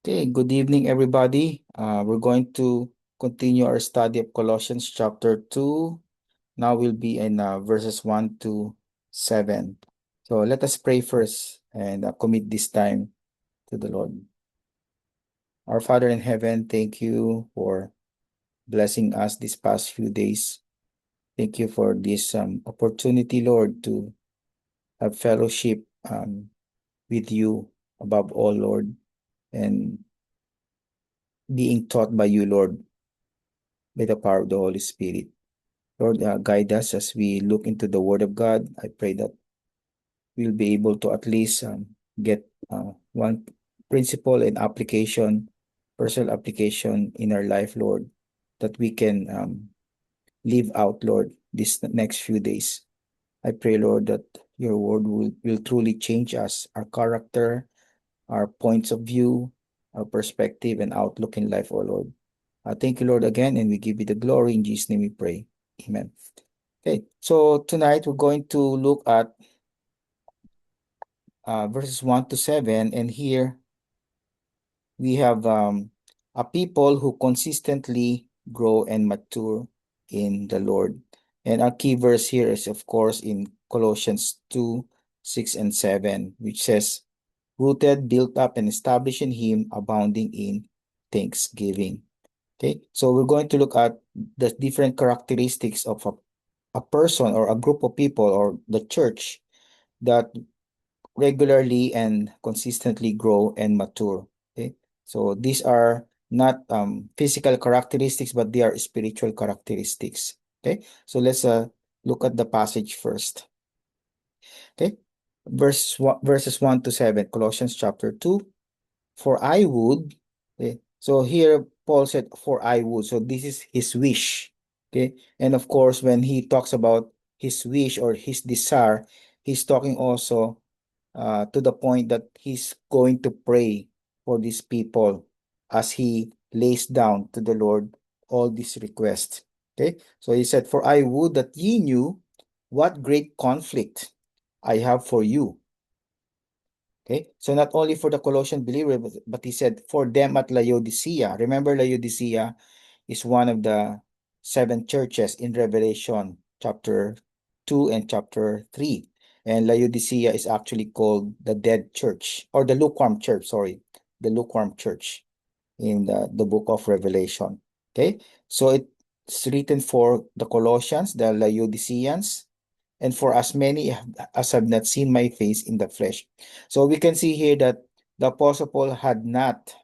Okay, good evening, everybody. We're going to continue our study of Colossians chapter 2. Now we'll be in verses 1 to 7. So let us pray first and commit this time to the Lord. Our Father in heaven, thank you for blessing us these past few days. Thank you for this opportunity, Lord, to have fellowship with you above all, Lord, and being taught by you, Lord, by the power of the Holy Spirit. Lord, guide us as we look into the Word of God. I pray that we'll be able to at least get one principle and application, personal application in our life, Lord, that we can live out, Lord, this next few days. I pray, Lord, that your word will truly change us, our character, our points of view, our perspective, and outlook in life, oh Lord. Thank you, Lord, again, and we give you the glory. In Jesus' name we pray. Amen. Okay, so tonight we're going to look at verses 1 to 7, and here we have a people who consistently grow and mature in the Lord. And our key verse here is, of course, in Colossians 2 6 and 7, which says, rooted, built up, and established in Him, abounding in thanksgiving. Okay, so we're going to look at the different characteristics of a person or a group of people or the church that regularly and consistently grow and mature. Okay, so these are not physical characteristics, but they are spiritual characteristics. Okay, so let's look at the passage first. Okay, verses 1 to 7, Colossians chapter 2. For I would, okay, so here Paul said, for I would. So this is his wish. Okay, and of course, when he talks about his wish or his desire, he's talking also to the point that he's going to pray for these people as he lays down to the Lord all these requests. Okay, so he said, for I would that ye knew what great conflict I have for you. Okay, so not only for the Colossian believer, but he said for them at Laodicea. Remember, Laodicea is one of the seven churches in Revelation chapter 2 and chapter 3. And Laodicea is actually called the dead church or the lukewarm church, sorry, the lukewarm church in the book of Revelation. Okay, so it's written for the Colossians, the Laodiceans, and for as many as have not seen my face in the flesh. So we can see here that the Apostle Paul had not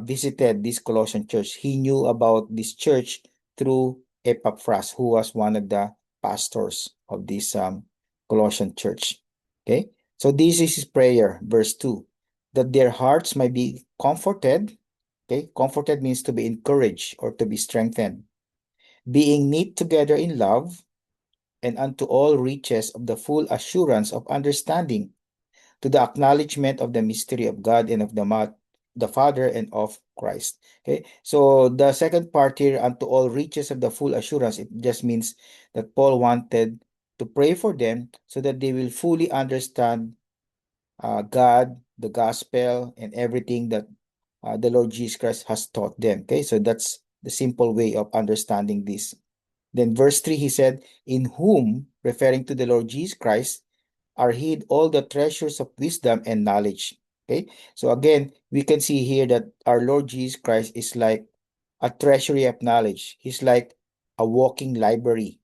visited this Colossian church. He knew about this church through Epaphras, who was one of the pastors of this Colossian church. Okay, so this is his prayer, verse 2, that their hearts might be comforted. Okay, comforted means to be encouraged or to be strengthened, being knit together in love and unto all riches of the full assurance of understanding, to the acknowledgement of the mystery of God and of the Father and of Christ. Okay, so the second part here, unto all riches of the full assurance, it just means that Paul wanted to pray for them so that they will fully understand God, the gospel, and everything that the Lord Jesus Christ has taught them. Okay, so that's the simple way of understanding this. Then verse 3, he said, in whom, referring to the Lord Jesus Christ, are hid all the treasures of wisdom and knowledge. Okay, so again, we can see here that our Lord Jesus Christ is like a treasury of knowledge. He's like a walking library.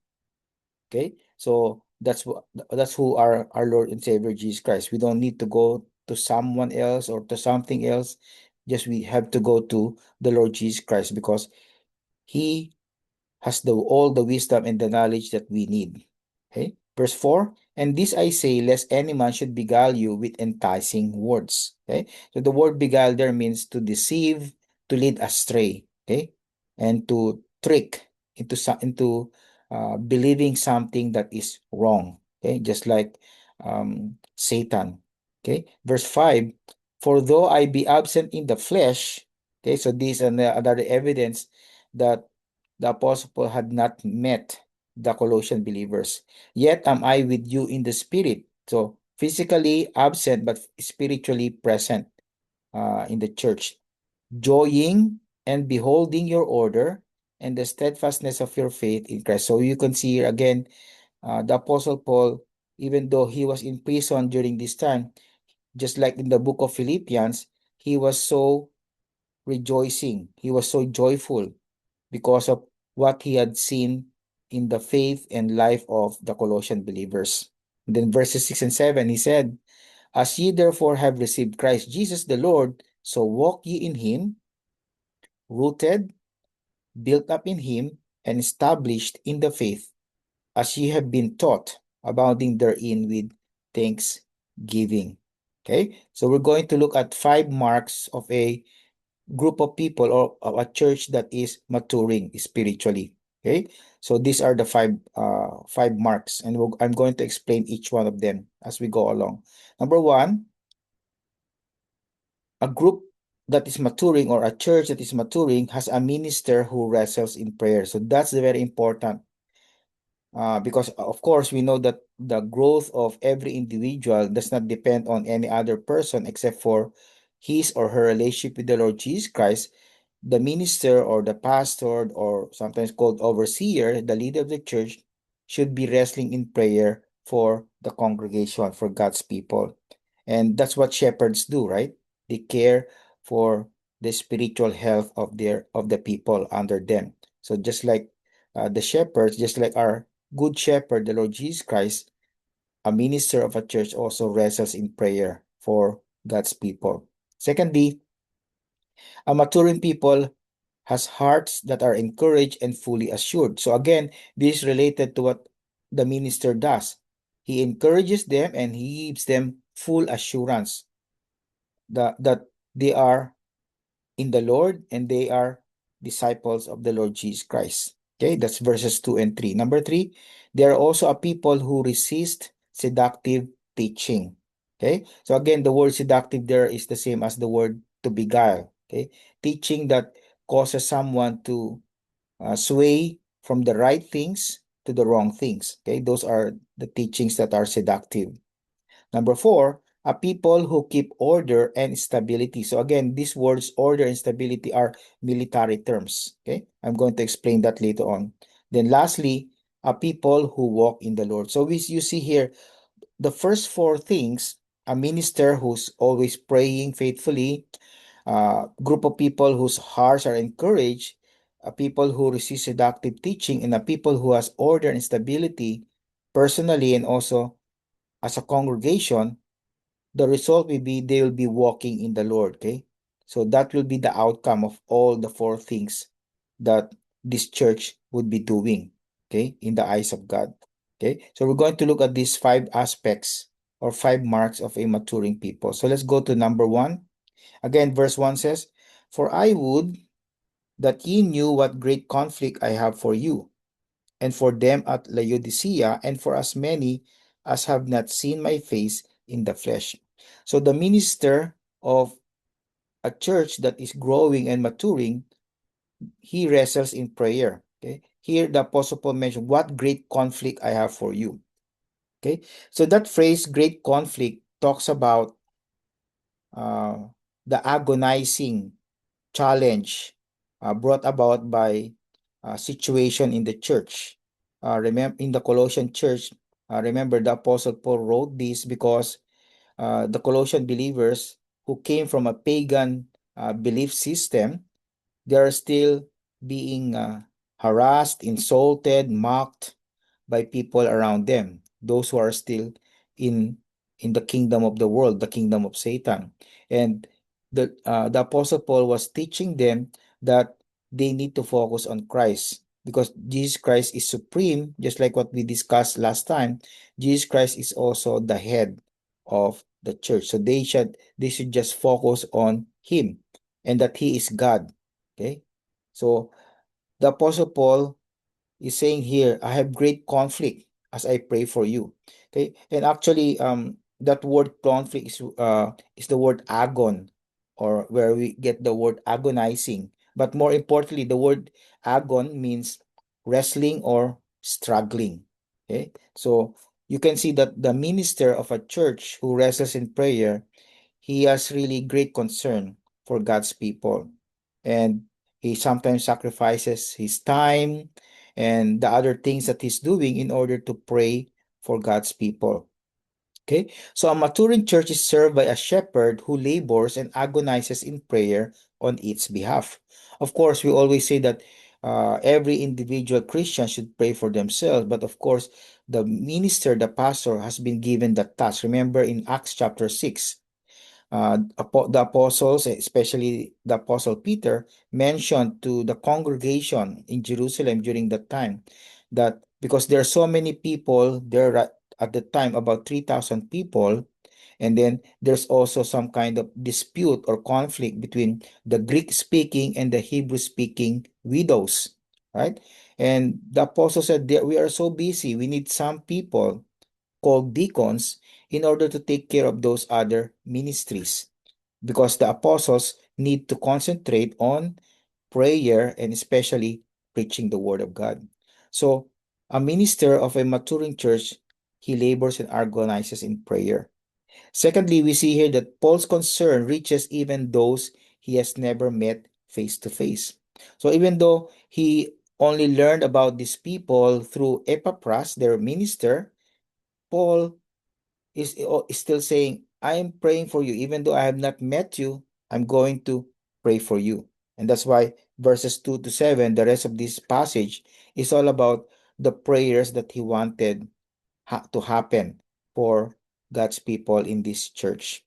Okay, so that's who our Lord and Savior Jesus Christ. We don't need to go to someone else or to something else. Just we have to go to the Lord Jesus Christ because he has all the wisdom and the knowledge that we need. Okay, verse 4, and this I say, lest any man should beguile you with enticing words. Okay, so the word beguile there means to deceive, to lead astray, okay, and to trick into believing something that is wrong. Okay, just like Satan. Okay, verse 5, for though I be absent in the flesh, okay, so this is another evidence that the apostle Paul had not met the Colossian believers. Yet am I with you in the spirit. So physically absent, but spiritually present. in the church, joying and beholding your order and the steadfastness of your faith in Christ. So you can see here again, the Apostle Paul, even though he was in prison during this time, just like in the book of Philippians, he was so rejoicing. He was so joyful because of what he had seen in the faith and life of the Colossian believers. And then verses 6 and 7, he said, as ye therefore have received Christ Jesus the Lord, so walk ye in him, rooted, built up in him, and established in the faith, as ye have been taught, abounding therein with thanksgiving. Okay, so we're going to look at 5 marks of a group of people or of a church that is maturing spiritually. Okay, so these are the five marks, and I'm going to explain each one of them as we go along. Number one, a group that is maturing or a church that is maturing has a minister who wrestles in prayer. So that's very important. Because of course we know that the growth of every individual does not depend on any other person except for his or her relationship with the Lord Jesus Christ. The minister or the pastor or sometimes called overseer, the leader of the church, should be wrestling in prayer for the congregation, for God's people. And that's what shepherds do, right? They care for the spiritual health of the people under them. So just like the shepherds, just like our good shepherd, the Lord Jesus Christ, a minister of a church also wrestles in prayer for God's people. Secondly, a maturing people has hearts that are encouraged and fully assured. So again, this is related to what the minister does. He encourages them and he gives them full assurance that they are in the Lord and they are disciples of the Lord Jesus Christ. Okay, that's verses 2 and 3. Number 3, there are also a people who resist seductive teaching. Okay, so again, the word seductive there is the same as the word to beguile. Okay, teaching that causes someone to sway from the right things to the wrong things. Okay, those are the teachings that are seductive. Number 4, a people who keep order and stability. So again, these words order and stability are military terms. Okay, I'm going to explain that later on. Then lastly, a people who walk in the Lord. So you see here, the first 4 things, a minister who's always praying faithfully, a group of people whose hearts are encouraged, a people who resist seductive teaching, and a people who has order and stability personally and also as a congregation, the result will be they will be walking in the Lord. Okay, so that will be the outcome of all the 4 things that this church would be doing, okay, in the eyes of God. Okay, so we're going to look at these 5 aspects or 5 marks of a maturing people. So let's go to number 1. Again, verse 1 says, for I would that ye knew what great conflict I have for you, and for them at Laodicea, and for as many as have not seen my face in the flesh. So the minister of a church that is growing and maturing, he wrestles in prayer. Okay. Here the Apostle Paul mentioned, what great conflict I have for you. Okay. So that phrase, great conflict, talks about uh, the agonizing challenge brought about by a situation in the church. Remember, in the Colossian church, remember the Apostle Paul wrote this because the Colossian believers who came from a pagan belief system, they are still being harassed, insulted, mocked by people around them, those who are still in in the kingdom of the world, the kingdom of Satan. And the Apostle Paul was teaching them that they need to focus on Christ because Jesus Christ is supreme, just like what we discussed last time. Jesus Christ is also the head of the church. So they should just focus on him and that he is God. Okay? So the Apostle Paul is saying here, I have great conflict as I pray for you. Okay, and actually, that word conflict is the word agon, or where we get the word agonizing. But more importantly, the word agon means wrestling or struggling. Okay, so you can see that the minister of a church who wrestles in prayer, he has really great concern for God's people. And he sometimes sacrifices his time and the other things that he's doing in order to pray for God's people. Okay, so a maturing church is served by a shepherd who labors and agonizes in prayer on its behalf. Of course, we always say that every individual Christian should pray for themselves, but of course, the minister, the pastor, has been given the task. Remember in Acts chapter 6, the apostles, especially the apostle Peter, mentioned to the congregation in Jerusalem during that time that because there are so many people there at the time, about 3,000 people, and then there's also some kind of dispute or conflict between the Greek speaking and the Hebrew speaking widows, right? And the apostle said, we are so busy, we need some people called deacons in order to take care of those other ministries, because the apostles need to concentrate on prayer and especially preaching the word of God. So, a minister of a maturing church, he labors and agonizes in prayer. Secondly, we see here that Paul's concern reaches even those he has never met face to face. So, even though he only learned about these people through Epaphras, their minister, Paul is still saying, I am praying for you. Even though I have not met you, I'm going to pray for you. And that's why verses 2 to 7, the rest of this passage is all about the prayers that he wanted to happen for God's people in this church.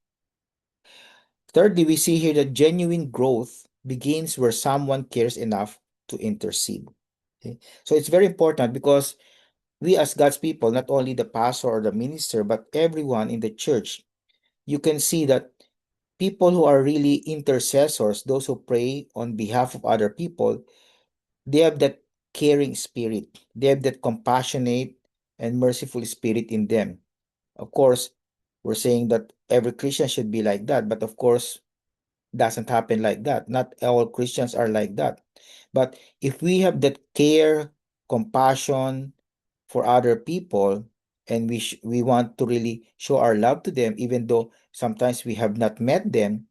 Thirdly, we see here that genuine growth begins where someone cares enough to intercede. Okay? So it's very important because we as God's people, not only the pastor or the minister, but everyone in the church, you can see that people who are really intercessors, those who pray on behalf of other people, they have that caring spirit. They have that compassionate and merciful spirit in them. Of course, we're saying that every Christian should be like that, but of course, doesn't happen like that. Not all Christians are like that. But if we have that care, compassion for other people, and we want to really show our love to them, even though sometimes we have not met them,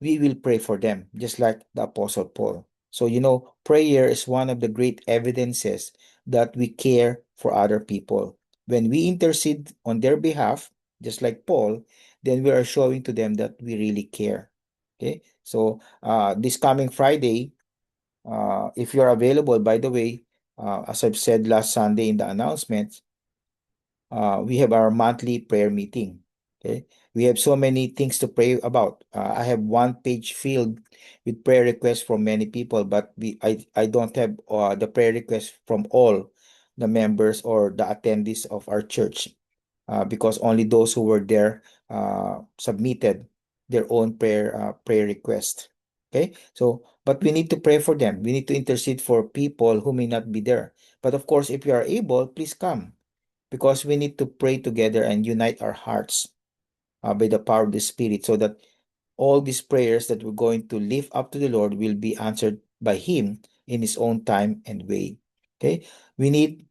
we will pray for them, just like the Apostle Paul. So, prayer is one of the great evidences that we care for other people. When we intercede on their behalf, just like Paul, then we are showing to them that we really care. Okay, so this coming Friday, if you're available, by the way, as I've said last Sunday in the announcements, we have our monthly prayer meeting. Okay, we have so many things to pray about. I have one page filled with prayer requests from many people, but I don't have the prayer requests from all the members or the attendees of our church, because only those who were there submitted their own prayer request. Okay, so but we need to pray for them. We need to intercede for people who may not be there. But of course, if you are able, please come, because we need to pray together and unite our hearts by the power of the Spirit, so that all these prayers that we're going to lift up to the Lord will be answered by Him in His own time and way. Okay? We need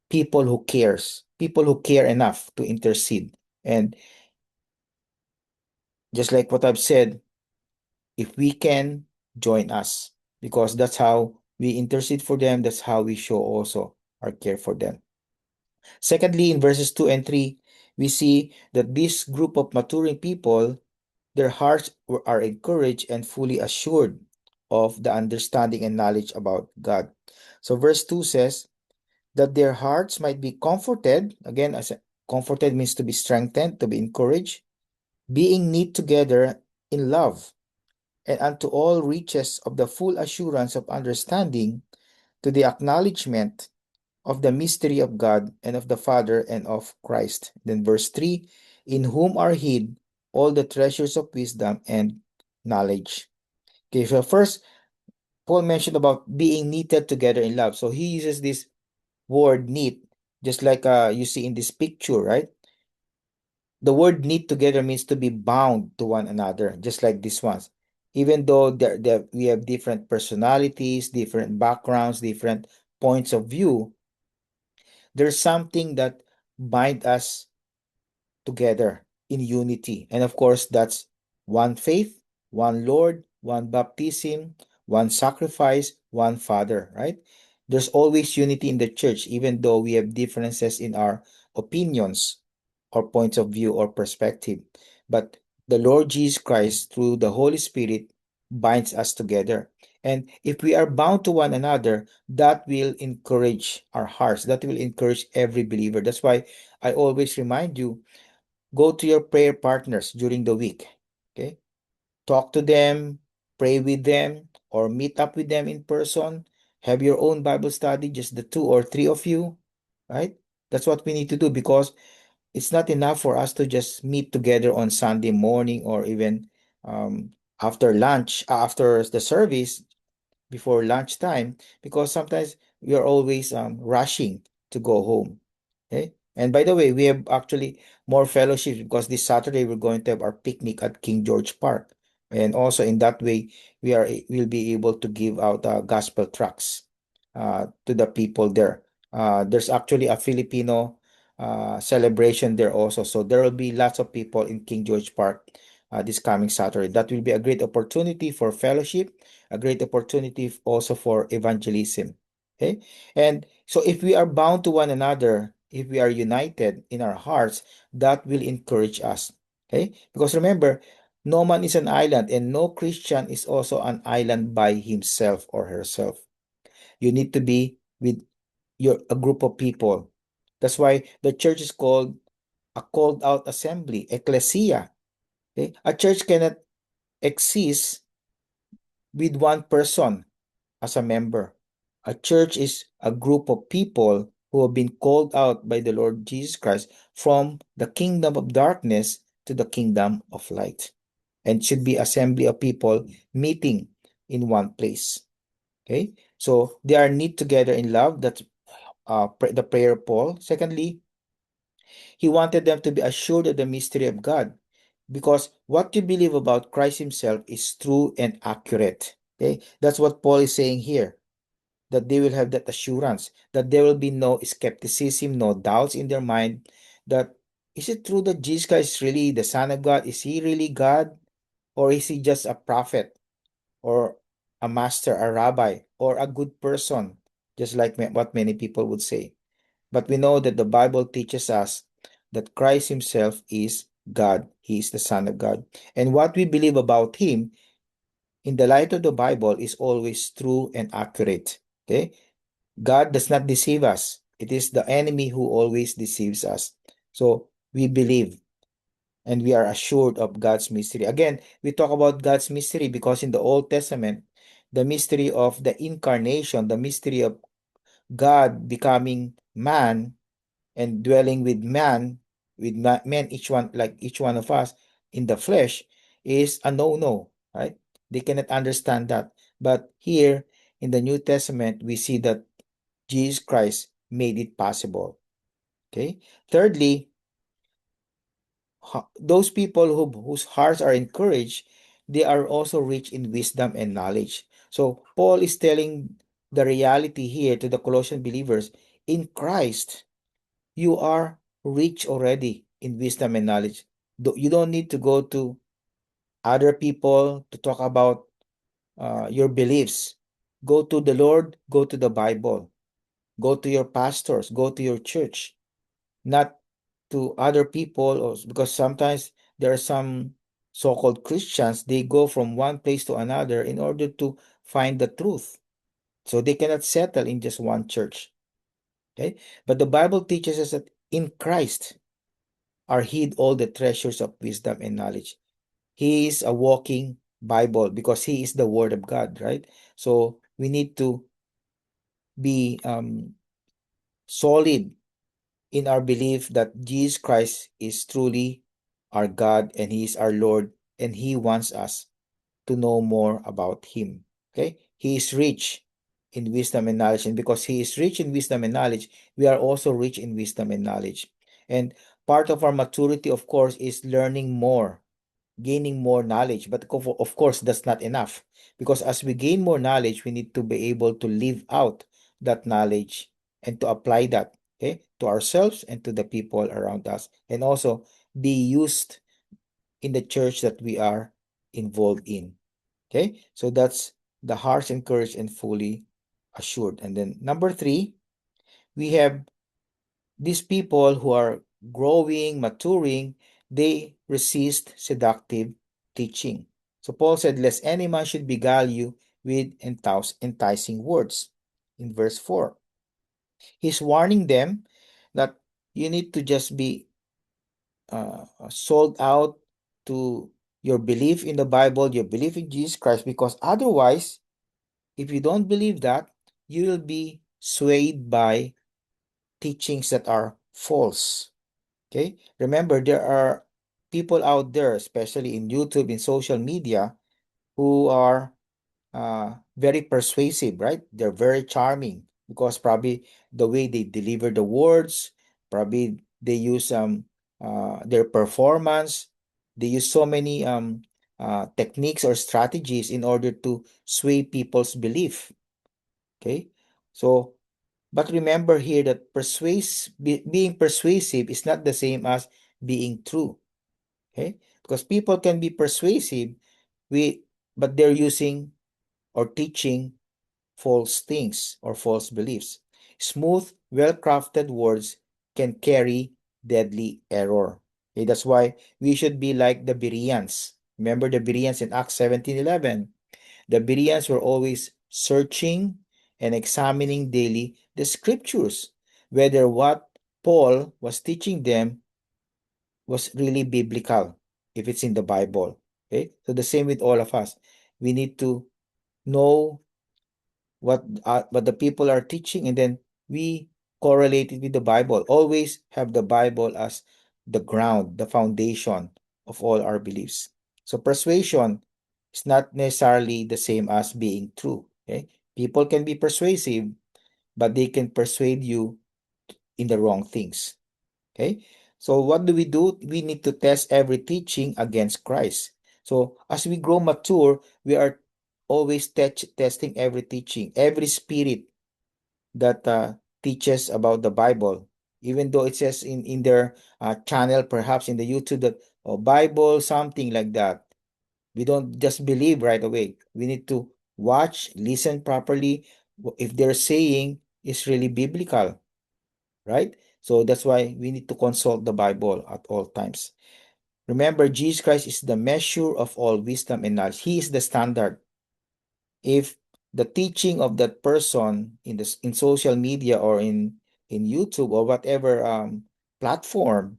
people who care enough to intercede. And just like what I've said, if we can, join us, because that's how we intercede for them. That's how we show also our care for them. Secondly, in verses 2 and 3, we see that this group of maturing people, their hearts are encouraged and fully assured of the understanding and knowledge about God. So verse 2 says that their hearts might be comforted. Again, comforted means to be strengthened, to be encouraged, being knit together in love, and unto all riches of the full assurance of understanding, to the acknowledgement of the mystery of God and of the Father and of Christ. Then verse 3, in whom are hid all the treasures of wisdom and knowledge. Okay, so first, Paul mentioned about being knitted together in love. So he uses this word knit, just like you see in this picture, right? The word knit together means to be bound to one another, just like this ones. Even though we have different personalities, different backgrounds, different points of view, there's something that bind us together in unity. And of course, that's one faith, one Lord, one baptism, one sacrifice, one Father, right? There's always unity in the church, even though we have differences in our opinions or points of view or perspective. But the Lord Jesus Christ, through the Holy Spirit, binds us together. And if we are bound to one another, that will encourage our hearts. That will encourage every believer. That's why I always remind you, go to your prayer partners during the week. Okay? Talk to them, pray with them, or meet up with them in person. Have your own Bible study, just the two or three of you, right? That's what we need to do, because it's not enough for us to just meet together on Sunday morning or even after lunch, after the service, before lunchtime, because sometimes we are always rushing to go home. Okay. And by the way, we have actually more fellowships because this Saturday we're going to have our picnic at King George Park. And also in that way, will be able to give out gospel tracts to the people there. There's actually a Filipino celebration there also. So there will be lots of people in King George Park this coming Saturday. That will be a great opportunity for fellowship, a great opportunity also for evangelism. Okay. And so if we are bound to one another, if we are united in our hearts, that will encourage us. Okay. Because remember, no man is an island, and no Christian is also an island by himself or herself. You need to be with a group of people. That's why the church is called a called out assembly, ecclesia. Okay. A church cannot exist with one person as a member. A church is a group of people who have been called out by the Lord Jesus Christ from the kingdom of darkness to the kingdom of light, and should be assembly of people meeting in one place. Okay, so they are knit together in love. That's the prayer of Paul. Secondly, he wanted them to be assured of the mystery of God, because what you believe about Christ himself is true and accurate. Okay, that's what Paul is saying here, that they will have that assurance, that there will be no skepticism, no doubts in their mind, that is it true that Jesus Christ is really the Son of God? Is he really God? Or is he just a prophet, or a master, a rabbi, or a good person, just like what many people would say? But we know that the Bible teaches us that Christ himself is God. He is the Son of God. And what we believe about him in the light of the Bible is always true and accurate. Okay? God does not deceive us. It is the enemy who always deceives us. So we believe and we are assured of God's mystery. Again, we talk about God's mystery because in the Old Testament, the mystery of the incarnation, the mystery of God becoming man and dwelling with man, with men, each one of us in the flesh, is a no-no, right? They cannot understand that. But here in the New Testament, we see that Jesus Christ made it possible. Okay. Thirdly, those people whose hearts are encouraged, they are also rich in wisdom and knowledge. So Paul is telling the reality here to the Colossian believers: in Christ, you are rich already in wisdom and knowledge. You don't need to go to other people to talk about your beliefs. Go to the Lord, go to the Bible, go to your pastors, go to your church, not to other people, or because sometimes there are some so-called Christians, they go from one place to another in order to find the truth. So they cannot settle in just one church. Okay? But the Bible teaches us that in Christ are hid all the treasures of wisdom and knowledge. He is a walking Bible because he is the word of God, right? So we need to be solid in our belief that Jesus Christ is truly our God and He is our Lord, and He wants us to know more about Him. Okay? He is rich in wisdom and knowledge, and because He is rich in wisdom and knowledge, we are also rich in wisdom and knowledge. And part of our maturity, of course, is learning more, gaining more knowledge. But of course, that's not enough, because as we gain more knowledge, we need to be able to live out that knowledge and to apply that, okay, to ourselves and to the people around us, and also be used in the church that we are involved in. Okay, so that's the hearts encouraged and fully assured. And then number 3, we have these people who are growing, maturing, they resist seductive teaching. So Paul said, lest any man should beguile you with enticing words in verse 4. He's warning them that you need to just be sold out to your belief in the Bible, your belief in Jesus Christ, because otherwise, if you don't believe that, you will be swayed by teachings that are false. Okay? Remember, there are people out there, especially in YouTube, in social media, who are very persuasive, right? They're very charming because probably the way they deliver the words, probably they use their performance, they use so many techniques or strategies in order to sway people's belief. Okay, so but remember here that being persuasive is not the same as being true. Okay, because people can be persuasive, but they're using or teaching false things or false beliefs. Smooth, well-crafted words can carry deadly error. Okay, that's why we should be like the Bereans. Remember the Bereans in Acts 17:11. The Bereans were always searching and examining daily the scriptures, whether what Paul was teaching them was really biblical, if it's in the Bible. Okay, so the same with all of us. We need to know what the people are teaching, and then we correlate it with the Bible. Always have the Bible as the ground, the foundation of all our beliefs. So persuasion is not necessarily the same as being true. Okay, people can be persuasive, but they can persuade you in the wrong things. Okay, so what do? We need to test every teaching against Christ. So as we grow mature, we are always testing every teaching, every spirit that teaches about the Bible. Even though it says in their channel, perhaps in the YouTube, that Bible, something like that. We don't just believe right away. We need to watch, listen properly. If they're saying is really biblical, right? So that's why we need to consult the Bible at all times. Remember, Jesus Christ is the measure of all wisdom and knowledge. He is the standard. If the teaching of that person in social media or in YouTube or whatever platform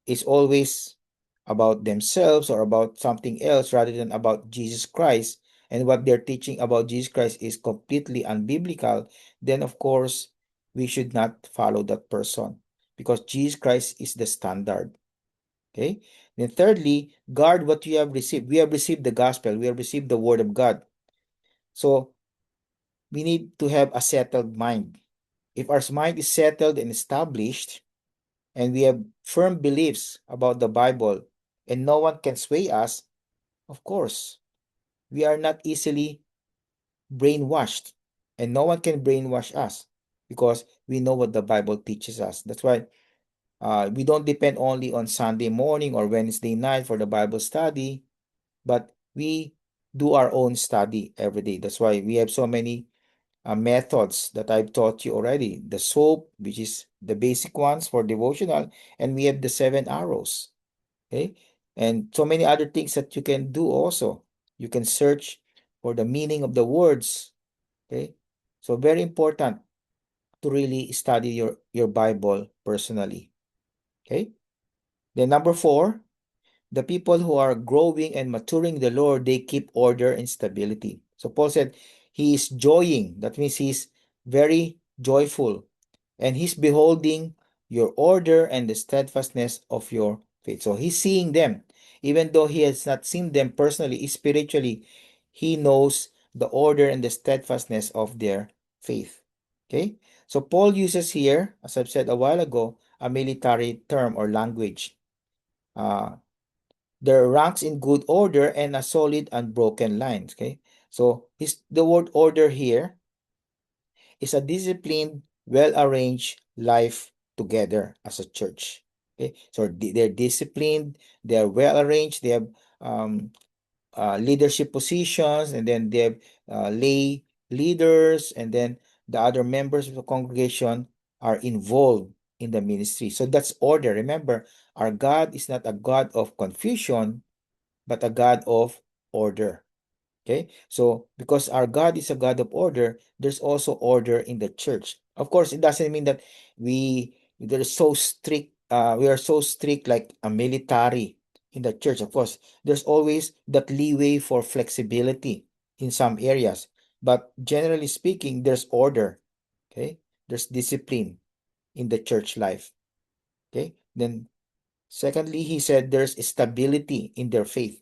is always about themselves or about something else rather than about Jesus Christ, and what they're teaching about Jesus Christ is completely unbiblical, then of course we should not follow that person because Jesus Christ is the standard. Okay. Then thirdly, guard what you have received. We have received the gospel. We have received the word of God. So we need to have a settled mind. If our mind is settled and established, and we have firm beliefs about the Bible, and no one can sway us, of course, we are not easily brainwashed, and no one can brainwash us because we know what the Bible teaches us. That's why we don't depend only on Sunday morning or Wednesday night for the Bible study, but we do our own study every day. That's why we have so many methods that I've taught you already. The SOAP, which is the basic ones for devotional, and we have the 7 arrows. Okay, and so many other things that you can do also. You can search for the meaning of the words. Okay, so very important to really study your Bible personally. Okay, then number 4, the people who are growing and maturing in the Lord, they keep order and stability. So Paul said he is joying. That means he's very joyful, and he's beholding your order and the steadfastness of your faith. So he's seeing them. Even though he has not seen them personally, spiritually, he knows the order and the steadfastness of their faith. Okay? So Paul uses here, as I've said a while ago, a military term or language. Uh, their ranks in good order and a solid unbroken line. Okay? So the word order here is a disciplined, well-arranged life together as a church. Okay, so they're disciplined, they're well-arranged, they have leadership positions, and then they have lay leaders, and then the other members of the congregation are involved in the ministry. So that's order. Remember, our God is not a God of confusion, but a God of order. Okay, so because our God is a God of order, there's also order in the church. Of course, it doesn't mean that they're so strict. We are so strict like a military in the church. Of course, there's always that leeway for flexibility in some areas, but generally speaking, there's order. Okay, there's discipline in the church life. Okay, then secondly, he said there's stability in their faith,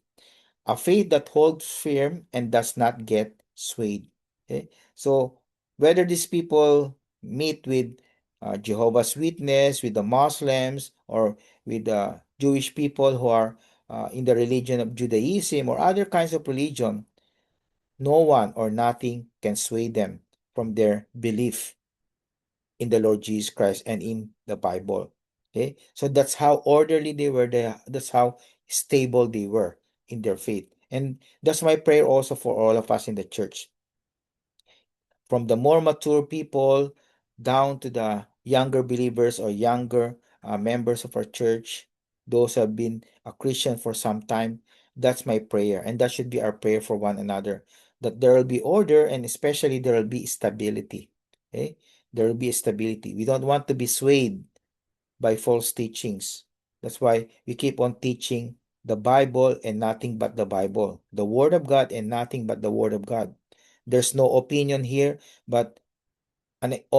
a faith that holds firm and does not get swayed. Okay, so whether these people meet with Jehovah's Witness, with the Muslims, or with the Jewish people who are in the religion of Judaism or other kinds of religion, no one or nothing can sway them from their belief in the Lord Jesus Christ and in the Bible. Okay, so that's how orderly they were. That's how stable they were in their faith. And that's my prayer also for all of us in the church, from the more mature people down to the younger believers or younger members of our church, those who have been a Christian for some time. That's my prayer. And that should be our prayer for one another, that there will be order and especially there will be stability. Okay? There will be stability. We don't want to be swayed by false teachings. That's why we keep on teaching the Bible and nothing but the Bible, the Word of God and nothing but the Word of God. There's no opinion here, but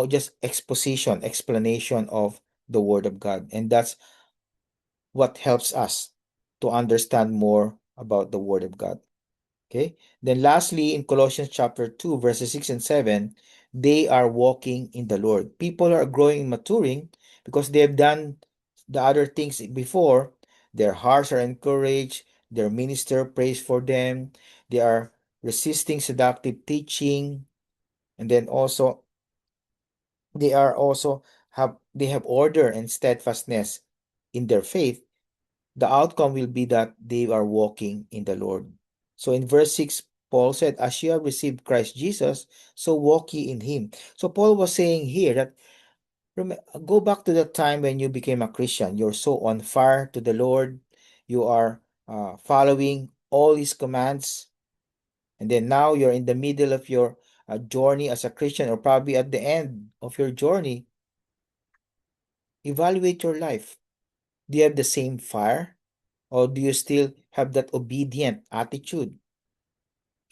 just exposition, explanation of the Word of God. And that's what helps us to understand more about the Word of God. Okay. Then lastly, in Colossians chapter 2, verses 6 and 7, they are walking in the Lord. People are growing and maturing because they have done the other things before. Their hearts are encouraged. Their minister prays for them. They are resisting seductive teaching. And then also, they have order and steadfastness in their faith. The outcome will be that they are walking in the Lord. So in verse 6, Paul said, as you have received Christ Jesus, so walk ye in him. So Paul was saying here that go back to the time when you became a Christian. You're so on fire to the Lord. You are following all his commands. And then now you're in the middle of your journey as a Christian, or probably at the end of your journey. Evaluate your life. Do you have the same fire? Or do you still have that obedient attitude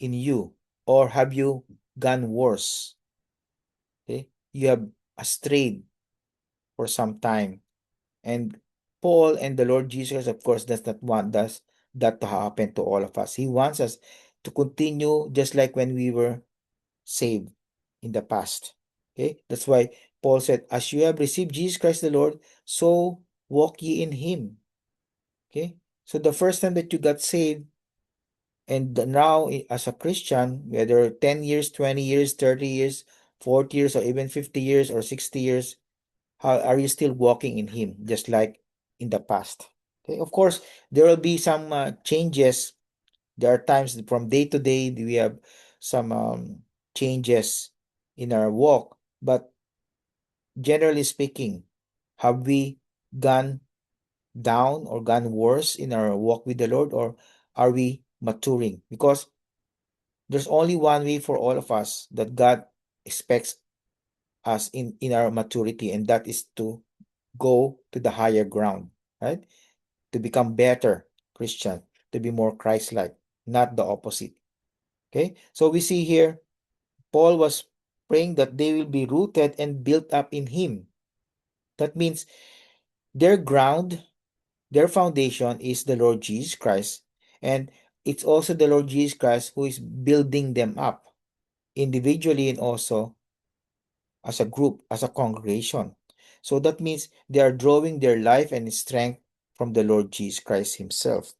in you? Or have you gone worse? Okay? You have strayed for some time. And Paul and the Lord Jesus, of course, does not want us that to happen to all of us. He wants us to continue just like when we were saved in the past. Okay? That's why Paul said, as you have received Jesus Christ the Lord, so walk ye in him. Okay? So the first time that you got saved, and now as a Christian, whether 10 years, 20 years, 30 years, 40 years, or even 50 years or 60 years, how are you still walking in him just like in the past? Okay, of course, there will be some changes. There are times from day to day we have some changes in our walk, but generally speaking, have we gone down or gone worse in our walk with the Lord, or are we maturing? Because there's only one way for all of us that God expects us in our maturity, and that is to go to the higher ground, right? To become better Christian, to be more Christ-like, not the opposite. Okay, so we see here Paul was praying that they will be rooted and built up in him. That means their ground, their foundation is the Lord Jesus Christ, and it's also the Lord Jesus Christ who is building them up individually and also as a group, as a congregation. So that means they are drawing their life and strength from the Lord Jesus Christ himself.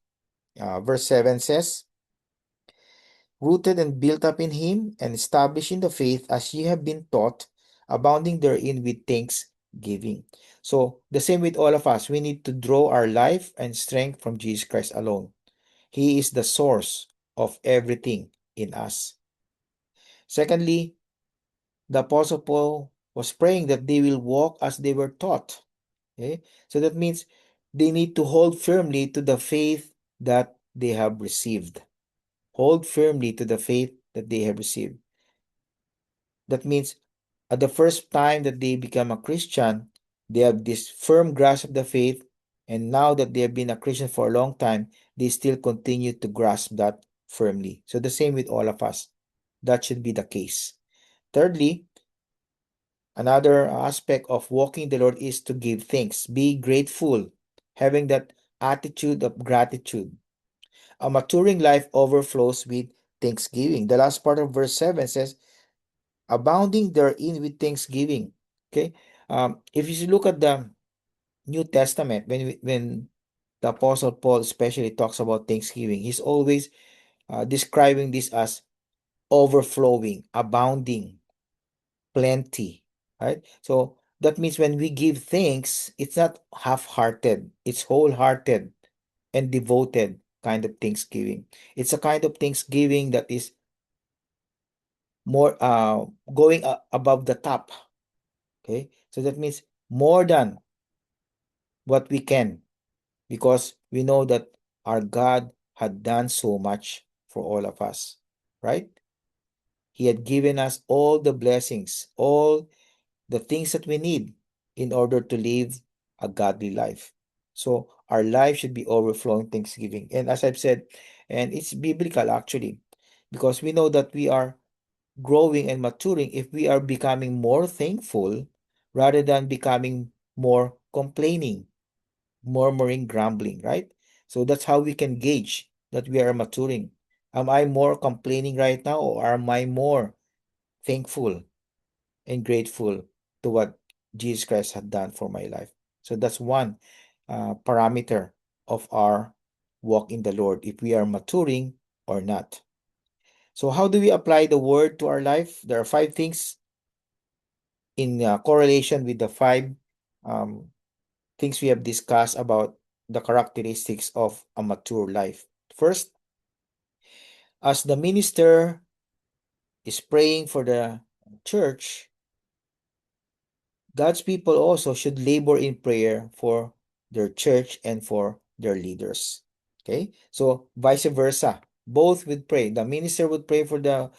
Verse 7 says, rooted and built up in him and established in the faith as ye have been taught, abounding therein with thanksgiving. So the same with all of us. We need to draw our life and strength from Jesus Christ alone. He is the source. of everything in us. Secondly, the Apostle Paul was praying that they will walk as they were taught. Okay? So that means they need to hold firmly to the faith that they have received. Hold firmly to the faith that they have received. That means at the first time that they become a Christian, they have this firm grasp of the faith, and now that they have been a Christian for a long time, they still continue to grasp that firmly. So the same with all of us. That should be the case. Thirdly, another aspect of walking the Lord is to give thanks. Be grateful, having that attitude of gratitude. A maturing life overflows with thanksgiving. The last part of verse 7 says, abounding therein with thanksgiving. Okay. If you look at the New Testament, when the Apostle Paul especially talks about thanksgiving, he's always describing this as overflowing, abounding, plenty, right? So that means when we give thanks, it's not half-hearted, it's wholehearted and devoted kind of thanksgiving. It's a kind of thanksgiving that is more going above the top. Okay, so that means more than what we can, because we know that our God had done so much for all of us, right? He had given us all the blessings, all the things that we need in order to live a godly life. So our life should be overflowing thanksgiving. And as I've said, and it's biblical actually, because we know that we are growing and maturing if we are becoming more thankful rather than becoming more complaining, murmuring, grumbling, right? So that's how we can gauge that we are maturing. Am I more complaining right now, or am I more thankful and grateful to what Jesus Christ had done for my life? So that's one parameter of our walk in the Lord, if we are maturing or not. So how do we apply the word to our life? There are five things in correlation with the five um, things we have discussed about the characteristics of a mature life. First, as the minister is praying for the church, God's people also should labor in prayer for their church and for their leaders. Okay? So, vice versa. Both would pray. The minister would pray for the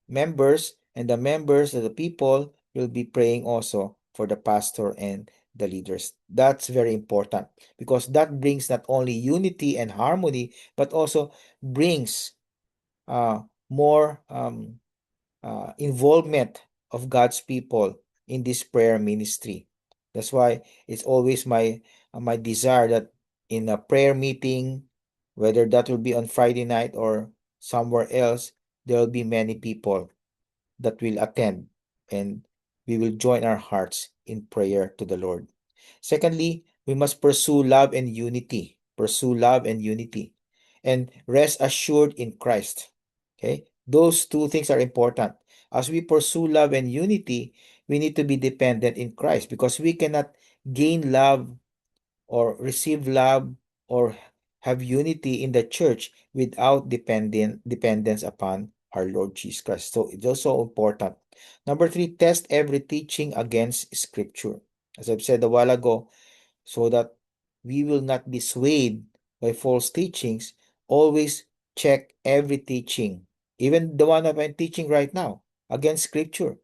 members, and the members of the people will be praying also for the pastor and the leaders. That's very important, because that brings not only unity and harmony, but also brings more involvement of God's people in this prayer ministry. That's why it's always my desire that in a prayer meeting, whether that will be on Friday night or somewhere else, there will be many people that will attend, and we will join our hearts in prayer to the Lord. Secondly, we must pursue love and unity. Pursue love and unity. And rest assured in Christ. Okay? Those two things are important. As we pursue love and unity, we need to be dependent in Christ, because we cannot gain love or receive love or have unity in the church without dependence upon our Lord Jesus Christ. So it's also important. Number three, test every teaching against Scripture. As I've said a while ago, so that we will not be swayed by false teachings, always check every teaching, even the one that I'm teaching right now, against Scripture.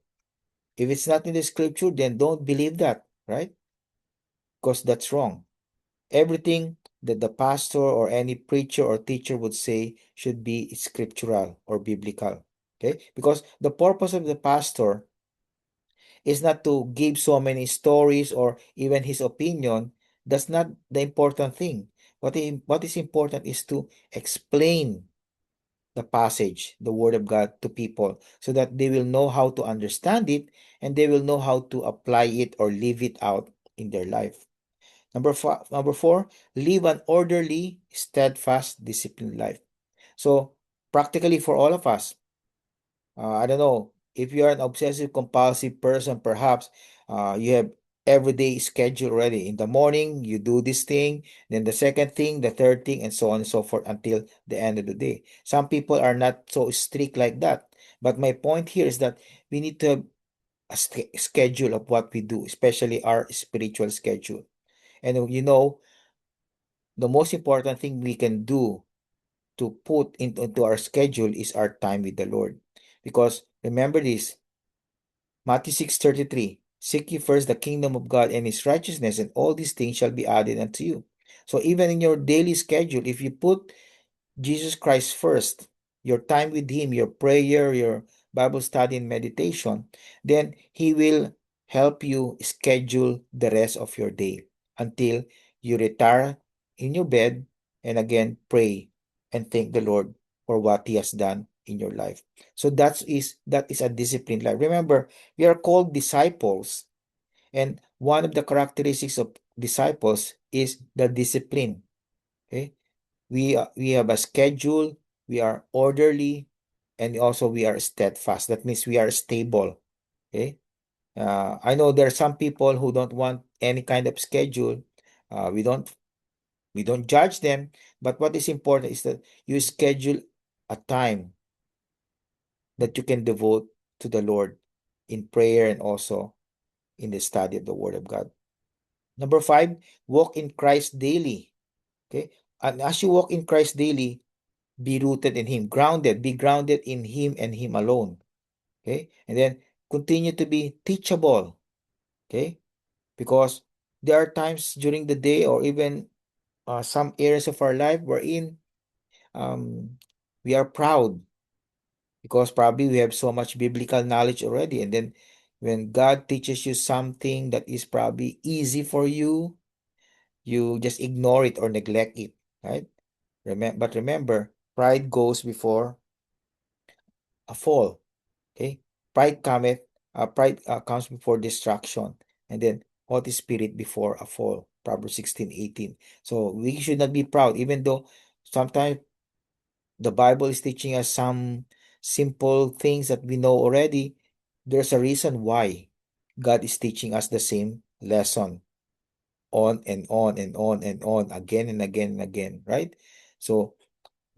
If it's not in the Scripture, then don't believe that, right? Because that's wrong. Everything that the pastor or any preacher or teacher would say should be scriptural or biblical. Okay? Because the purpose of the pastor is not to give so many stories or even his opinion. That's not the important thing. What is important is to explain the passage, the word of God, to people, so that they will know how to understand it, and they will know how to apply it or live it out in their life. Number four, live an orderly, steadfast, disciplined life. So practically for all of us, I don't know, if you are an obsessive compulsive person, perhaps you have everyday schedule already. In the morning, you do this thing, then the second thing, the third thing, and so on and so forth until the end of the day. Some people are not so strict like that. But my point here is that we need to have a schedule of what we do, especially our spiritual schedule. And the most important thing we can do to put into our schedule is our time with the Lord. Because remember this, Matthew 6:33, seek ye first the kingdom of God and his righteousness, and all these things shall be added unto you. So even in your daily schedule, if you put Jesus Christ first, your time with him, your prayer, your Bible study and meditation, then he will help you schedule the rest of your day until you retire in your bed and again pray and thank the Lord for what he has done in your life. So that is a disciplined life. Remember, we are called disciples, and one of the characteristics of disciples is the discipline. Okay? We have a schedule, we are orderly, and also we are steadfast. That means we are stable. Okay. I know there are some people who don't want any kind of schedule. Uh, we don't we don't judge them, but what is important is that you schedule a time that you can devote to the Lord in prayer and also in the study of the Word of God. Number 5, walk in Christ daily. Okay, and as you walk in Christ daily, be rooted in him, be grounded in him and him alone. Okay, and then continue to be teachable. Okay, because there are times during the day or even some areas of our life wherein um, we are proud because probably we have so much biblical knowledge already, and then when God teaches you something that is probably easy for you, you just ignore it or neglect it, right? But remember, pride goes before a fall. Okay? Pride comes before destruction, and then haughty spirit before a fall. Proverbs 16:18. So we should not be proud, even though sometimes the Bible is teaching us some simple things that we know already. There's a reason why God is teaching us the same lesson on and on and on and on, again and again and again, right? So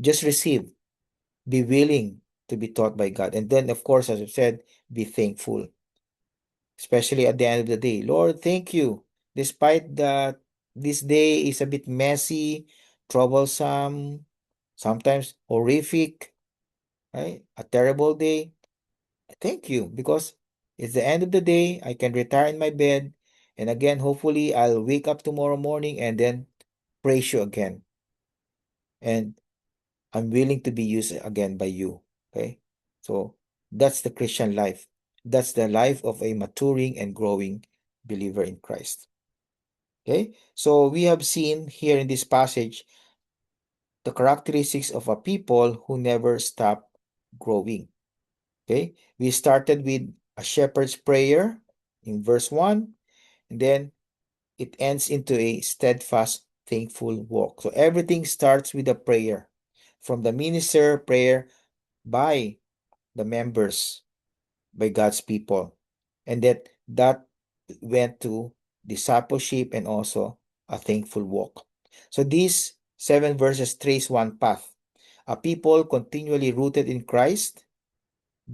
just receive, be willing to be taught by God. And then, of course, as I said, be thankful, especially at the end of the day. Lord, thank you. Despite that this day is a bit messy, troublesome, sometimes horrific, right? A terrible day. Thank you because it's the end of the day. I can retire in my bed. And again, hopefully, I'll wake up tomorrow morning and then praise you again. And I'm willing to be used again by you. Okay. So that's the Christian life. That's the life of a maturing and growing believer in Christ. Okay. So we have seen here in this passage the characteristics of a people who never stop growing. Okay. We started with a shepherd's prayer in verse 1, and then it ends into a steadfast, thankful walk. So everything starts with a prayer. From the minister prayer by the members, by God's people. And that went to discipleship and also a thankful walk. So these 7 verses trace one path. A people continually rooted in Christ,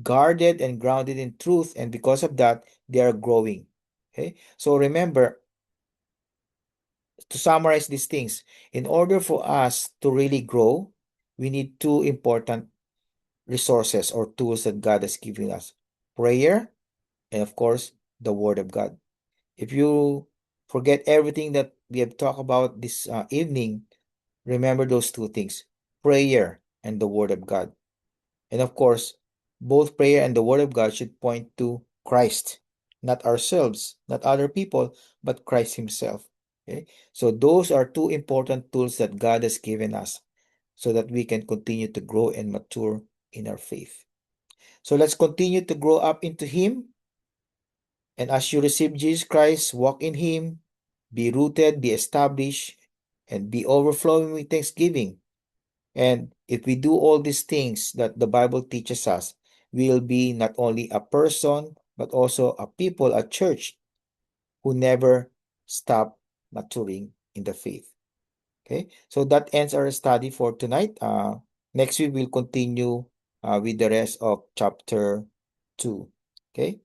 guarded and grounded in truth, and because of that, they are growing. Okay? So remember, to summarize these things, in order for us to really grow, we need two important resources or tools that God has given us: prayer and, of course, the Word of God. If you forget everything that we have talked about this evening, remember those two things: prayer and the Word of God. And of course, both prayer and the Word of God should point to Christ, not ourselves, not other people, but Christ Himself. Okay? So those are two important tools that God has given us so that we can continue to grow and mature in our faith. So let's continue to grow up into Him. And as you receive Jesus Christ, walk in Him, be rooted, be established, and be overflowing with thanksgiving. And if we do all these things that the Bible teaches us, we will be not only a person, but also a people, a church, who never stop maturing in the faith. Okay, so that ends our study for tonight. Next week we'll continue with the rest of chapter 2. Okay.